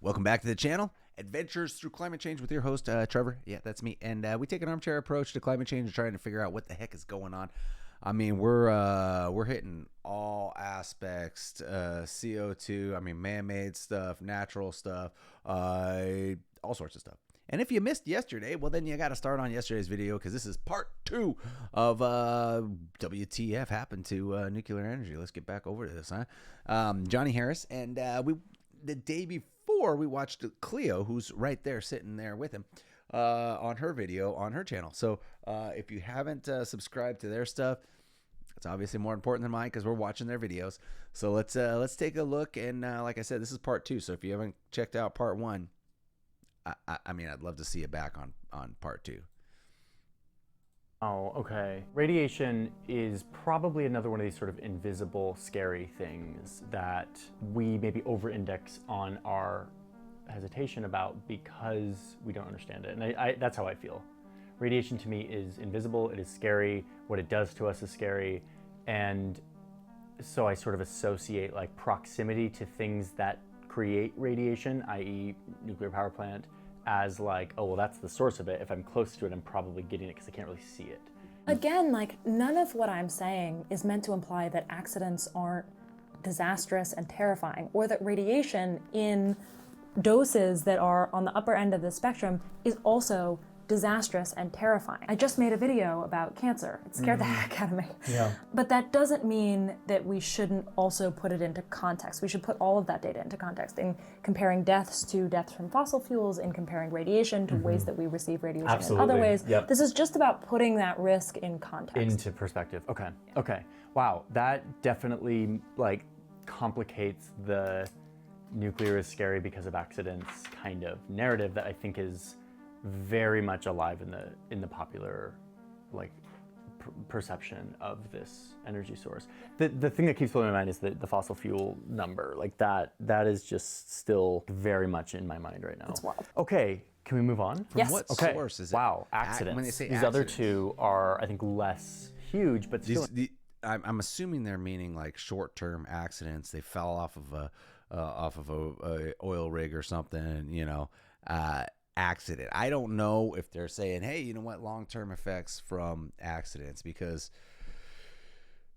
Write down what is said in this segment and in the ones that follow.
Welcome back to the channel, Adventures Through Climate Change with your host, Trevor. Yeah, that's me. And we take an armchair approach to climate change and trying to figure out what the heck is going on. I mean, we're hitting all aspects, CO2, I mean, man-made stuff, natural stuff, all sorts of stuff. And if you missed yesterday, well, then you got to start on yesterday's video because this is part 2 of WTF happened to nuclear energy. Let's get back over to this, huh? Johnny Harris, and the day before we watched Cleo, who's right there sitting there with him, on her video on her channel. So if you haven't subscribed to their stuff, it's obviously more important than mine because we're watching their videos. So let's take a look. And like I said, this is part 2. So if you haven't checked out part 1, I mean, I'd love to see it back on part 2. Oh, okay. Radiation is probably another one of these sort of invisible, scary things that we maybe over-index on our hesitation about because we don't understand it. And that's how I feel. Radiation to me is invisible, it is scary, what it does to us is scary, and so I sort of associate like proximity to things that create radiation, i.e. nuclear power plant, as like, oh, well, that's the source of it. If I'm close to it, I'm probably getting it because I can't really see it. Again, like, none of what I'm saying is meant to imply that accidents aren't disastrous and terrifying, or that radiation in doses that are on the upper end of the spectrum is also disastrous and terrifying. I just made a video about cancer. It scared the heck out of me. Yeah. But that doesn't mean that we shouldn't also put it into context. We should put all of that data into context in comparing deaths to deaths from fossil fuels, in comparing radiation to ways that we receive radiation in other ways. Yep. This is just about putting that risk in context. Into perspective. Okay. Yeah. Okay. Wow. That definitely like complicates the nuclear is scary because of accidents kind of narrative that I think is very much alive in the popular like perception of this energy source. The thing that keeps blowing my mind is the fossil fuel number. Like that is just still very much in my mind right now. It's wild. Okay, can we move on? Yes. What Okay. source is it? Wow, accidents. When they say These other two are, I think, less huge, but still. I'm assuming they're meaning like short-term accidents. They fell off of a oil rig or something, you know, accident. I don't know if they're saying, hey, you know what, long-term effects from accidents, because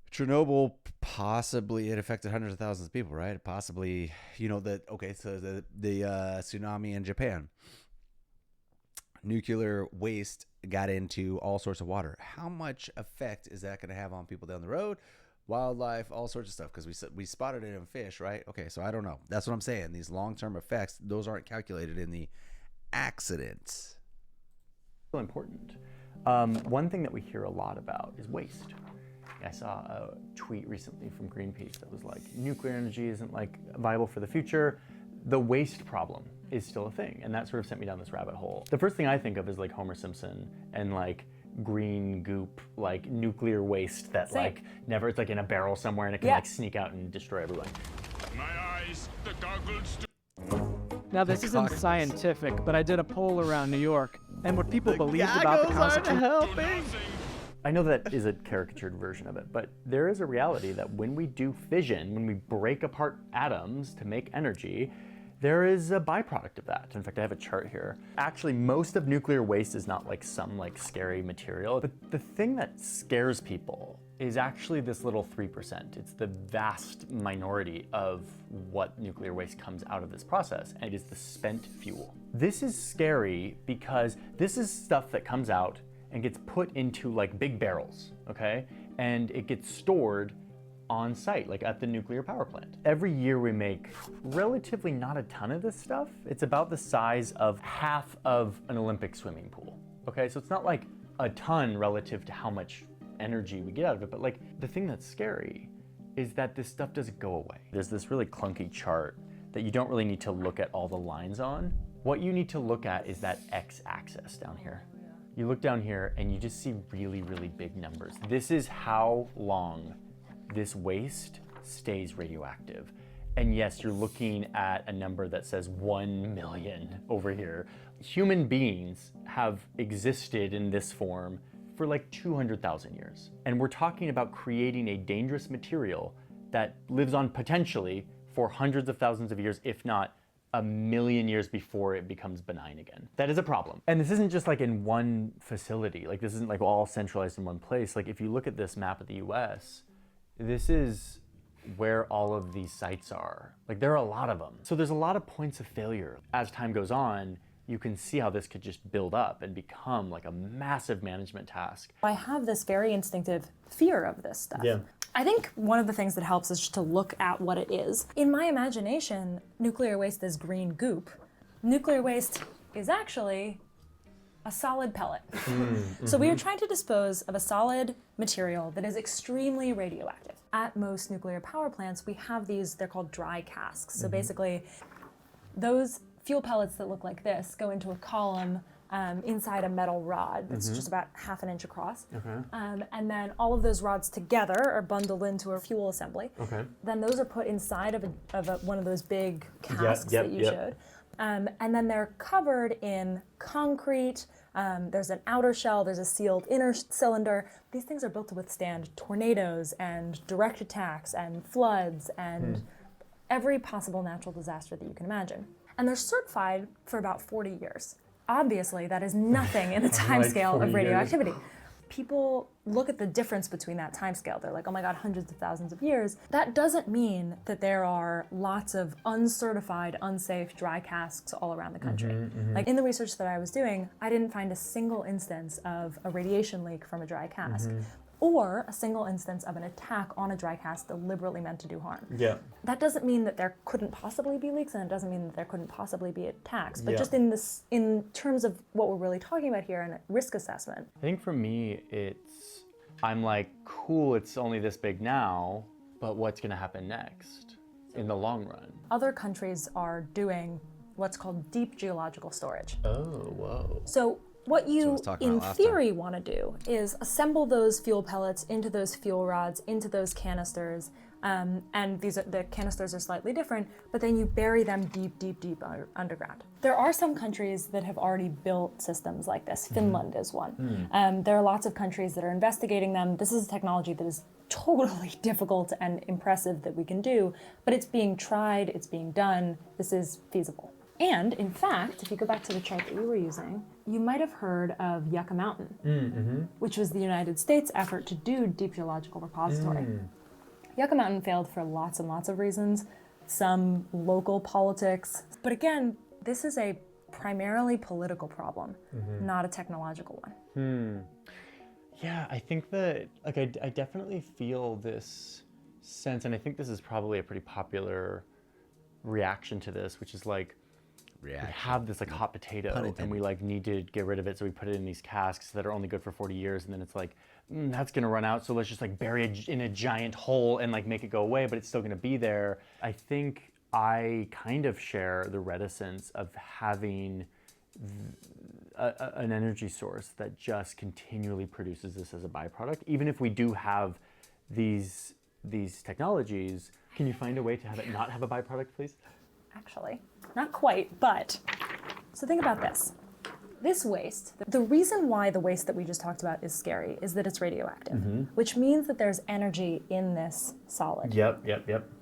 Chernobyl, possibly it affected hundreds of thousands of people, right? Possibly, you know, so the tsunami in Japan, nuclear waste got into all sorts of water. How much effect is that going to have on people down the road, wildlife, all sorts of stuff? Because we spotted it in fish, right? Okay, so I don't know. That's what I'm saying. These long-term effects, those aren't calculated in the accidents. Still important. One thing that we hear a lot about is waste. I saw a tweet recently from Greenpeace that was like, nuclear energy isn't like viable for the future. The waste problem is still a thing, and that sort of sent me down this rabbit hole. The first thing I think of is like Homer Simpson and like green goop, like nuclear waste that like never, it's like in a barrel somewhere and it can like sneak out and destroy everyone. My eyes, the goggles. Now this isn't scientific, but I did a poll around New York, and what people believed about the Constitution. I know that is a caricatured version of it, but there is a reality that when we do fission, when we break apart atoms to make energy, there is a byproduct of that. In fact, I have a chart here. Actually, most of nuclear waste is not like some like scary material, but the thing that scares people is actually this little 3%. It's the vast minority of what nuclear waste comes out of this process, and it is the spent fuel. This is scary because this is stuff that comes out and gets put into like big barrels, okay? And it gets stored on site, like at the nuclear power plant. Every year we make relatively not a ton of this stuff. It's about the size of half of an Olympic swimming pool, okay? So it's not like a ton relative to how much energy we get out of it, but like the thing that's scary is that this stuff doesn't go away. There's this really clunky chart that you don't really need to look at all the lines on. What you need to look at is that x-axis down here. You look down here and you just see really, really big numbers. This is how long this waste stays radioactive. And yes, you're looking at a number that says 1 million over here. Human beings have existed in this form for like 200,000 years. And we're talking about creating a dangerous material that lives on potentially for hundreds of thousands of years, if not a million years before it becomes benign again. That is a problem. And this isn't just like in one facility. Like this isn't like all centralized in one place. Like if you look at this map of the US, this is where all of these sites are. Like there are a lot of them. So there's a lot of points of failure. As time goes on, you can see how this could just build up and become like a massive management task. I have this very instinctive fear of this stuff. Yeah. I think one of the things that helps is just to look at what it is. In my imagination, nuclear waste is green goop. Nuclear waste is actually a solid pellet. So we are trying to dispose of a solid material that is extremely radioactive. At most nuclear power plants, we have these, they're called dry casks. So basically, those fuel pellets that look like this go into a column inside a metal rod that's just about 1/2 inch across. And then all of those rods together are bundled into a fuel assembly. Then those are put inside of one of those big casks that you showed. And then they're covered in concrete. There's an outer shell, there's a sealed inner cylinder. These things are built to withstand tornadoes and direct attacks and floods and every possible natural disaster that you can imagine. And they're certified for about 40 years. Obviously, that is nothing in the timescale of radioactivity. People look at the difference between that timescale. They're like, oh my God, hundreds of thousands of years. That doesn't mean that there are lots of uncertified, unsafe dry casks all around the country. Like in the research that I was doing, I didn't find a single instance of a radiation leak from a dry cask. Or a single instance of an attack on a dry cask deliberately meant to do harm. That doesn't mean that there couldn't possibly be leaks, and it doesn't mean that there couldn't possibly be attacks. But just in terms of what we're really talking about here and risk assessment. I think for me, I'm like, cool, it's only this big now, but what's gonna happen next in the long run? Other countries are doing what's called deep geological storage. Oh, whoa. So what you, in theory, want to do is assemble those fuel pellets into those fuel rods, into those canisters, and the canisters are slightly different, but then you bury them deep, deep, deep underground. There are some countries that have already built systems like this. Finland is one. There are lots of countries that are investigating them. This is a technology that is totally difficult and impressive that we can do, but it's being tried, it's being done, this is feasible. And in fact, if you go back to the chart that you were using, you might have heard of Yucca Mountain, which was the United States' effort to do deep geological repository. Yucca Mountain failed for lots and lots of reasons, some local politics. But again, this is a primarily political problem, not a technological one. Yeah, I think that, like, I definitely feel this sense, and I think this is probably a pretty popular reaction to this, which is like, we have this like hot potato and we like need to get rid of it, so we put it in these casks that are only good for 40 years, and then it's like, that's gonna run out, so let's just like bury it in a giant hole and like make it go away, but it's still gonna be there. I think I kind of share the reticence of having an energy source that just continually produces this as a byproduct. Even if we do have these technologies, can you find a way to have it not have a byproduct, please? Actually, not quite, but so think about this. This waste, the reason why the waste that we just talked about is scary is that it's radioactive, which means that there's energy in this solid. Yep.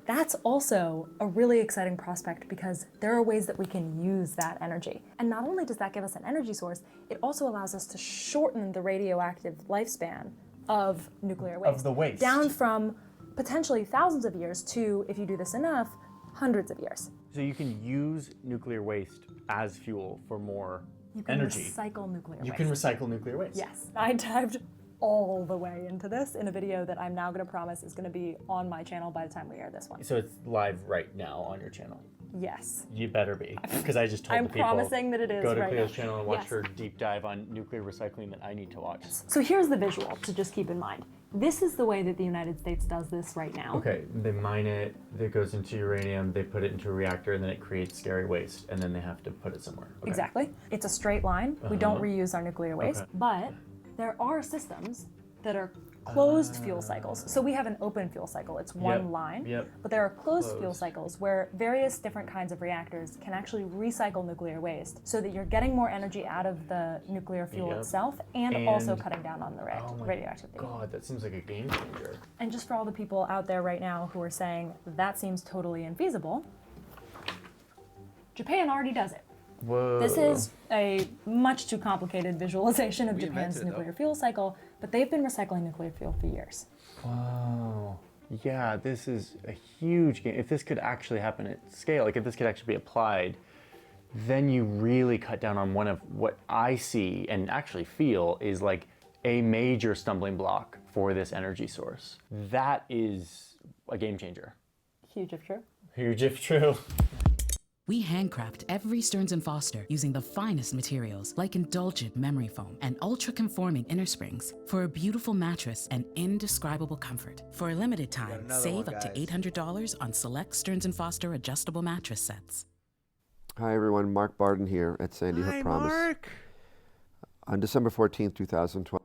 That's also a really exciting prospect because there are ways that we can use that energy. And not only does that give us an energy source, it also allows us to shorten the radioactive lifespan of nuclear waste. Of the waste. Down from potentially thousands of years to, if you do this enough, hundreds of years. So you can use nuclear waste as fuel for more energy. You can recycle nuclear waste. You can recycle nuclear waste. Yes. I dived all the way into this in a video that I'm now going to promise is going to be on my channel by the time we air this one. So it's live right now on your channel? Yes. You better be, because I just told I'm the people, promising that it is go to right Cleo's now. channel and watch her deep dive on nuclear recycling that I need to watch. So here's the visual to just keep in mind. This is the way that the United States does this right now. Okay, they mine it, it goes into uranium, they put it into a reactor, and then it creates scary waste, and then they have to put it somewhere. Okay. Exactly. It's a straight line. We don't reuse our nuclear waste, but there are systems that are closed fuel cycles. So we have an open fuel cycle, it's one line, but there are closed fuel cycles where various different kinds of reactors can actually recycle nuclear waste so that you're getting more energy out of the nuclear fuel itself and also cutting down on the radioactivity. God, that seems like a game changer. And just for all the people out there right now who are saying, that seems totally infeasible, Japan already does it. Whoa. This is a much too complicated visualization of We Japan's invented it, nuclear fuel cycle, but they've been recycling nuclear fuel for years. Wow. Yeah, this is a huge game. If this could actually happen at scale, like if this could actually be applied, then you really cut down on one of what I see and actually feel is like a major stumbling block for this energy source. That is a game changer. Huge if true. Huge if true. We handcraft every Stearns & Foster using the finest materials like indulgent memory foam and ultra-conforming inner springs for a beautiful mattress and indescribable comfort. For a limited time, another save one, up to guys. $800 on select Stearns & Foster adjustable mattress sets. Hi everyone, Mark Barden here at Sandy Hook Promise. Mark. On December 14th, 2012.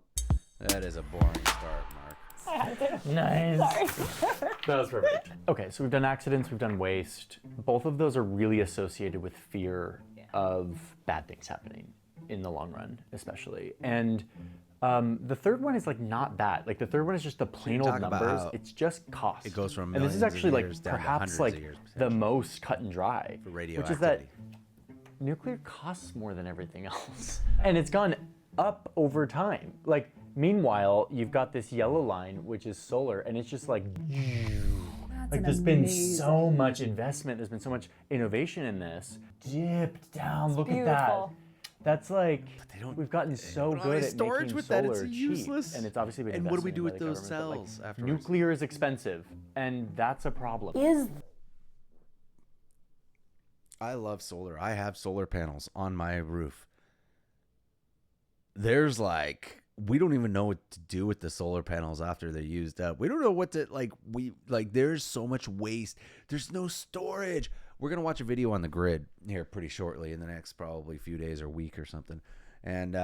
That is a boring start, Mark. Nice. That was perfect. Okay, so we've done accidents, we've done waste. Both of those are really associated with fear of bad things happening in the long run, especially. And the third one is like not that. Like the third one is just the plain old talk about numbers. how It's just cost. it goes from and this is millions of actually like years down to perhaps hundreds like of years, the most cut and dry, For which is that radioactivity. nuclear costs more than everything else. And it's gone up over time. Like, meanwhile, you've got this yellow line, which is solar, and it's just like, like there's been so much investment, there's been so much innovation in this. Dipped down, look at that. beautiful. That's like, don't- we've gotten so don't have good any at storage making with that, it's solar cheap, useless. and it's obviously been And what do we invested do in with by the those government, but, cells like, afterwards? nuclear is expensive, and that's a problem. Is I love solar. I have solar panels on my roof. There's like, we don't even know what to do with the solar panels after they're used up. We don't know what to, there's so much waste. There's no storage. We're going to watch a video on the grid here pretty shortly in the next probably few days or week or something. And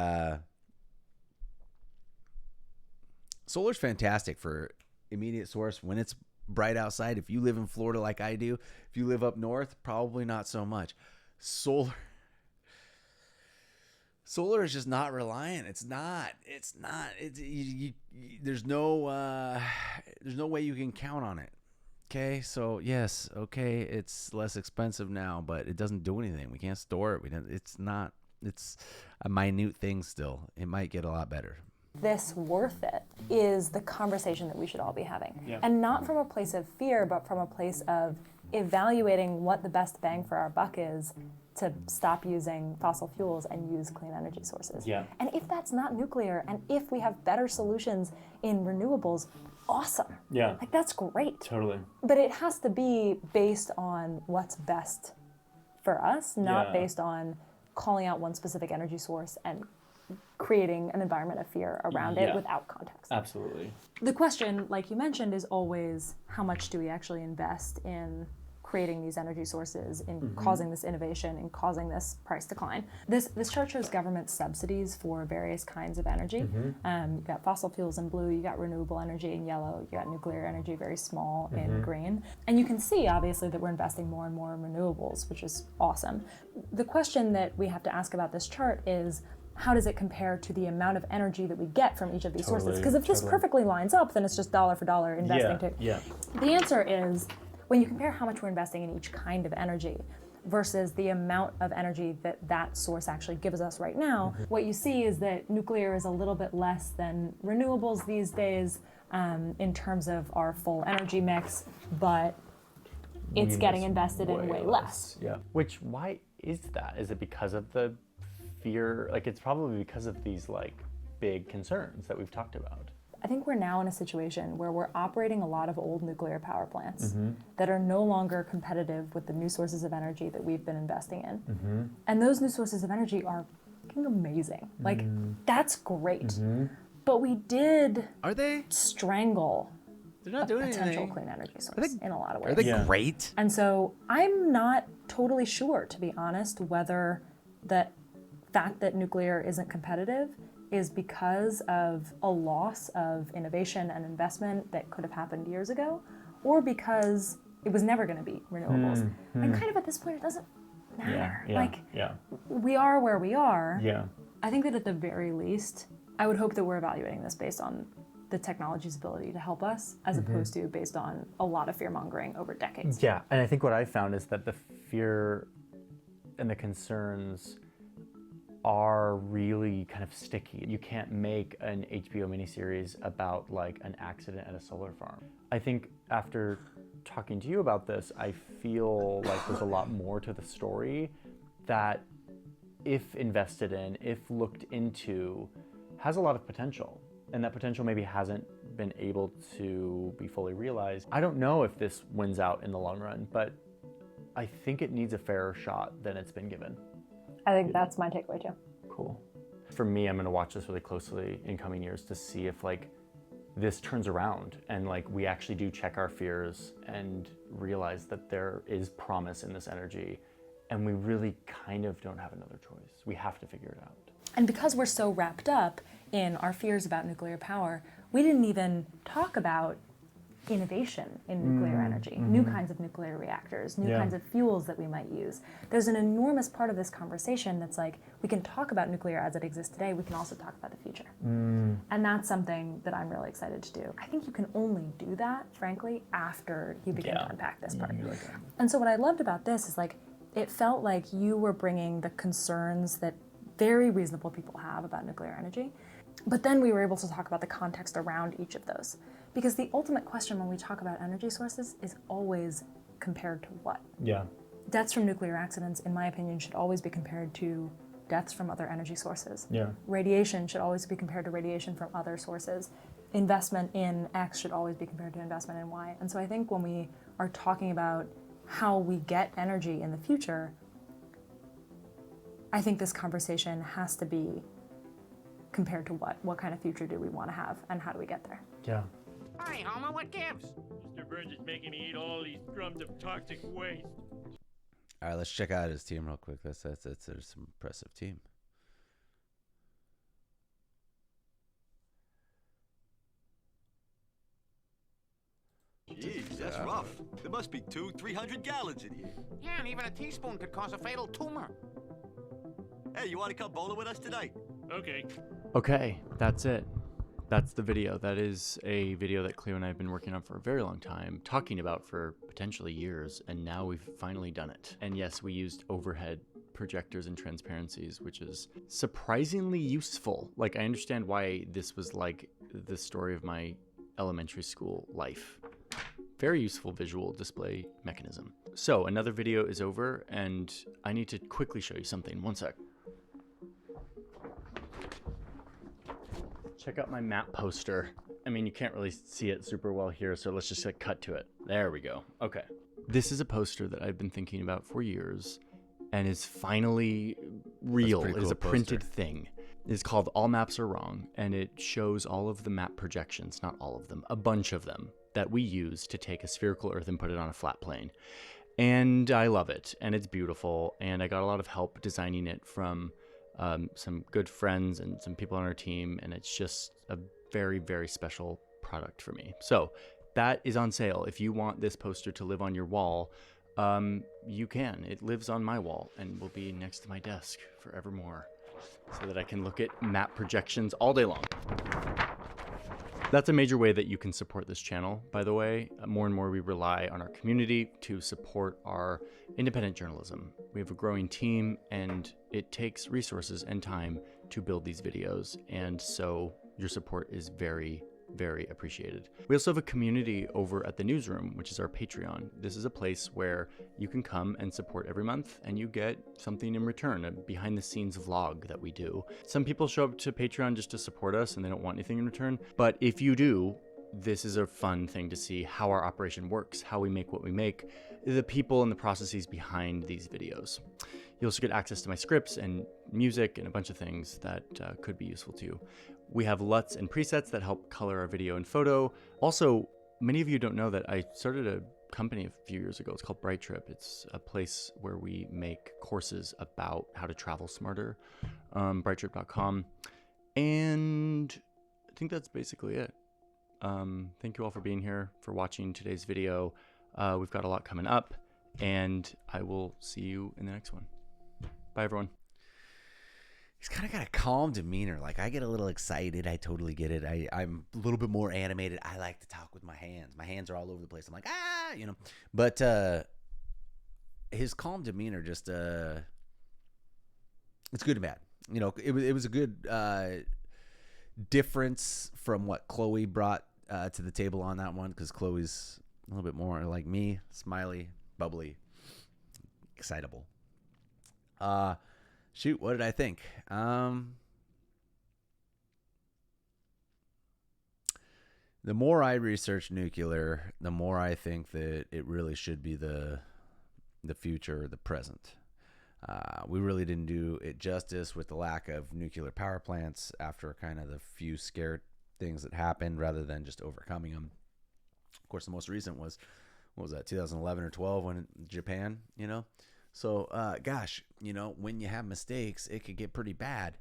solar's fantastic for immediate source when it's bright outside. If you live in Florida like I do, if you live up north, probably not so much. Solar is just not reliant. It's not. There's no way you can count on it. Okay, so yes, okay, it's less expensive now, but it doesn't do anything. We can't store it. It's a minute thing still. It might get a lot better. this worth it is the conversation that we should all be having. Yeah. And not from a place of fear, but from a place of evaluating what the best bang for our buck is to stop using fossil fuels and use clean energy sources. Yeah. And if that's not nuclear, and if we have better solutions in renewables, awesome. Yeah. Like, that's great. Totally. But it has to be based on what's best for us, not Yeah. based on calling out one specific energy source and creating an environment of fear around Yeah. it without context. Absolutely. The question, like you mentioned, is always how much do we actually invest in creating these energy sources, in causing this innovation, in causing this price decline. This chart shows government subsidies for various kinds of energy. You've got fossil fuels in blue, you got renewable energy in yellow, you got nuclear energy very small in green. And you can see, obviously, that we're investing more and more in renewables, which is awesome. The question that we have to ask about this chart is, how does it compare to the amount of energy that we get from each of these sources? Because if this perfectly lines up, then it's just dollar for dollar investing to. Yeah. The answer is, when you compare how much we're investing in each kind of energy versus the amount of energy that that source actually gives us right now, what you see is that nuclear is a little bit less than renewables these days in terms of our full energy mix, but it's getting invested in way less. Yeah. Which, why is that? Is it because of the fear? Like, it's probably because of these, like, big concerns that we've talked about. I think we're now in a situation where we're operating a lot of old nuclear power plants that are no longer competitive with the new sources of energy that we've been investing in. And those new sources of energy are fucking amazing. Like, that's great. But we did Are they? strangle They're not doing potential anything. clean energy source in a lot of Are ways. they Yeah. great? And so I'm not totally sure, to be honest, whether the fact that nuclear isn't competitive is because of a loss of innovation and investment that could have happened years ago, or because it was never going to be renewables. And kind of at this point, it doesn't matter. Like, we are where we are. Yeah. I think that at the very least, I would hope that we're evaluating this based on the technology's ability to help us, as opposed to based on a lot of fear mongering over decades. Yeah, and I think what I found is that the fear and the concerns are really kind of sticky. You can't make an HBO miniseries about like an accident at a solar farm. I think after talking to you about this, I feel like there's a lot more to the story that, if invested in, if looked into, has a lot of potential. And that potential maybe hasn't been able to be fully realized. I don't know if this wins out in the long run, but I think it needs a fairer shot than it's been given. I think that's my takeaway too. Cool. For me, I'm gonna watch this really closely in coming years to see if like this turns around and like we actually do check our fears and realize that there is promise in this energy, and we really kind of don't have another choice. We have to figure it out. And because we're so wrapped up in our fears about nuclear power, we didn't even talk about innovation in nuclear energy, new kinds of nuclear reactors, new kinds of fuels that we might use. There's an enormous part of this conversation that's like, we can talk about nuclear as it exists today, we can also talk about the future. And that's something that I'm really excited to do. I think you can only do that, frankly, after you begin to unpack this part. And so what I loved about this is like, it felt like you were bringing the concerns that very reasonable people have about nuclear energy, but then we were able to talk about the context around each of those. Because the ultimate question when we talk about energy sources is always compared to what? Yeah. Deaths from nuclear accidents, in my opinion, should always be compared to deaths from other energy sources. Yeah. Radiation should always be compared to radiation from other sources. Investment in X should always be compared to investment in Y. And so I think when we are talking about how we get energy in the future, I think this conversation has to be compared to what? What kind of future do we want to have, and how do we get there? Yeah. Hi, Homer, what gives? Mr. Burns is making me eat all these crumbs of toxic waste. All right, let's check out his team real quick. That's some impressive team. Jeez, that's rough. There must be 200-300 gallons in here. Yeah, and even a teaspoon could cause a fatal tumor. Hey, you want to come bowling with us tonight? Okay. Okay, that's it. That's the video. That is a video that Cleo and I have been working on for a very long time, talking about for potentially years, and now we've finally done it. And yes, we used overhead projectors and transparencies, which is surprisingly useful. Like, I understand why this was like the story of my elementary school life. Very useful visual display mechanism. So another video is over, and I need to quickly show you something. One sec. Check out my map poster. I mean, you can't really see it super well here, so let's just like cut to it. There we go. Okay. This is a poster that I've been thinking about for years and is finally real. It is a printed thing. It's called All Maps Are Wrong, and it shows all of the map projections, not all of them, a bunch of them that we use to take a spherical Earth and put it on a flat plane. And I love it, and it's beautiful, and I got a lot of help designing it from some good friends and some people on our team, and it's just a very, very special product for me. So that is on sale. If you want this poster to live on your wall, you can. It lives on my wall and will be next to my desk forevermore, so that I can look at map projections all day long. That's a major way that you can support this channel, by the way. More and more we rely on our community to support our independent journalism. We have a growing team, and it takes resources and time to build these videos, and so your support is very, very appreciated. We also have a community over at the newsroom, which is our Patreon. This is a place where you can come and support every month, and you get something in return, a behind the scenes vlog that we do. Some people show up to Patreon just to support us and they don't want anything in return, but if you do, this is a fun thing to see how our operation works, how we make what we make, the people and the processes behind these videos. You also get access to my scripts and music and a bunch of things that could be useful to you. We have LUTs and presets that help color our video and photo. Also, many of you don't know that I started a company a few years ago. It's called Bright Trip. It's a place where we make courses about how to travel smarter, brighttrip.com. And I think that's basically it. Thank you all for being here, for watching today's video. We've got a lot coming up, and I will see you in the next one. Bye, everyone. He's kind of got a calm demeanor. Like, I get a little excited. I totally get it. I'm a little bit more animated. I like to talk with my hands. My hands are all over the place. I'm like, you know. But his calm demeanor just it's good and bad. You know, it was a good difference from what Chloe brought to the table on that one, because Chloe's a little bit more like me, smiley, bubbly, excitable. Shoot, what did I think? The more I research nuclear, the more I think that it really should be the future, the present. We really didn't do it justice with the lack of nuclear power plants after kind of the few scared things that happened, rather than just overcoming them. Of course, the most recent was, what was that, 2011 or 12, when Japan, you know? So, gosh, you know, when you have mistakes, it could get pretty bad.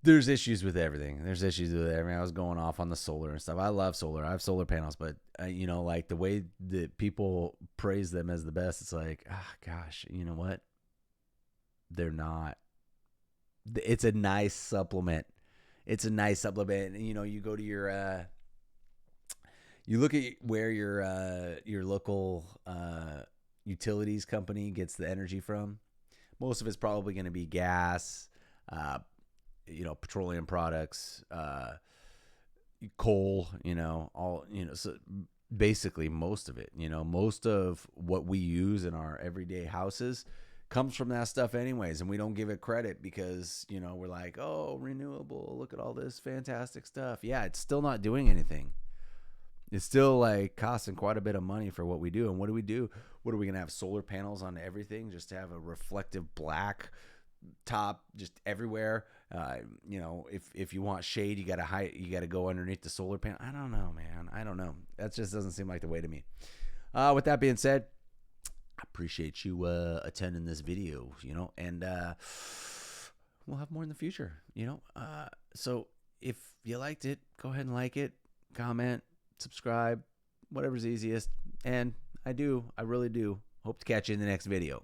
There's issues with everything. I was going off on the solar and stuff. I love solar. I have solar panels, but you know, like the way that people praise them as the best, it's like, gosh, you know what? They're not. It's a nice supplement. And, you know, you go to your, you look at where your local utilities company gets the energy from. Most of it's probably going to be gas, you know, petroleum products, coal, you know, all, you know, so basically most of it, you know, most of what we use in our everyday houses comes from that stuff anyways. And we don't give it credit because, you know, we're like, oh, renewable, look at all this fantastic stuff. Yeah, it's still not doing anything. It's still like costing quite a bit of money for what we do. And what do? What are we going to have solar panels on everything just to have a reflective black top just everywhere? You know, if you want shade, you gotta go underneath the solar panel. I don't know, man. I don't know. That just doesn't seem like the way to me. With that being said, I appreciate you attending this video, you know, and we'll have more in the future, you know. So if you liked it, go ahead and like it, comment, subscribe, whatever's easiest. And I really do hope to catch you in the next video.